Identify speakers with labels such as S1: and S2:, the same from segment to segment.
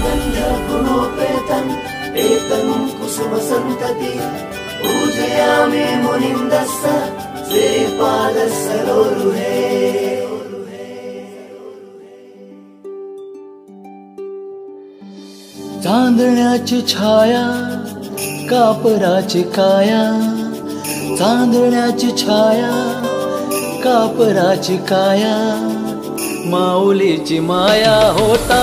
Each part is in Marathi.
S1: सुगंध गुणोपेतम् एतम् कुसुमसन्तति पूजयामि मुनिन्दस्स श्रीपादसरोरुहे।
S2: चांदण्याची छाया कापराची काया, चांदण्याची छाया कापराची काया, माऊलीची माया होता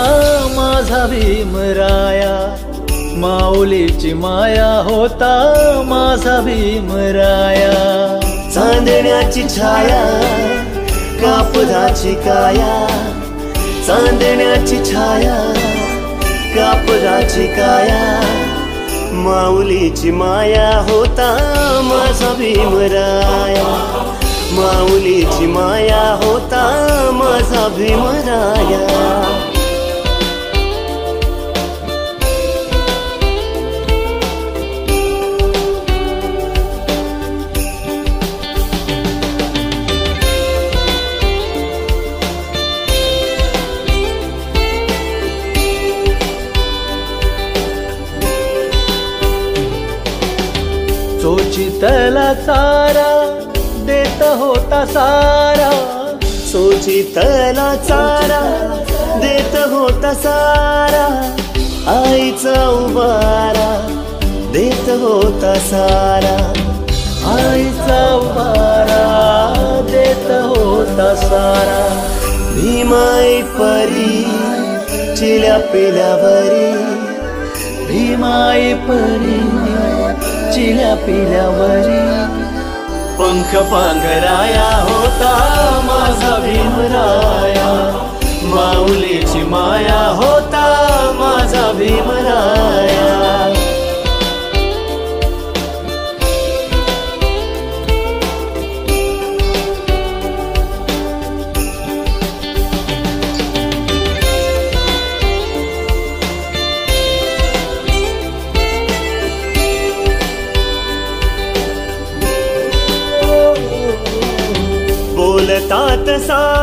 S2: माझा भीमराया, माऊलीची माया होता माझा भीमराया।
S1: चांदण्याची छाया कापराची काया, चांदण्याची छाया कापराची काया, माऊलीची माया होता माझा भीमराया, माऊलीची माया होता माझा भीमराया।
S2: सोचितला चारा देत होता सारा,
S1: सोचितला चारा देत होता सारा, आईचा उबारा देत होता सारा,
S2: आईचा उबारा देत होता सारा।
S1: भीमाई परी चिल्या पिल्यावरी,
S2: भीमाई परी चिल्या पिल्यावरी,
S1: पंख पांघराया होता माझा भीमराया, माऊलीची माया होता माझा भीमराया। बोलतात सारे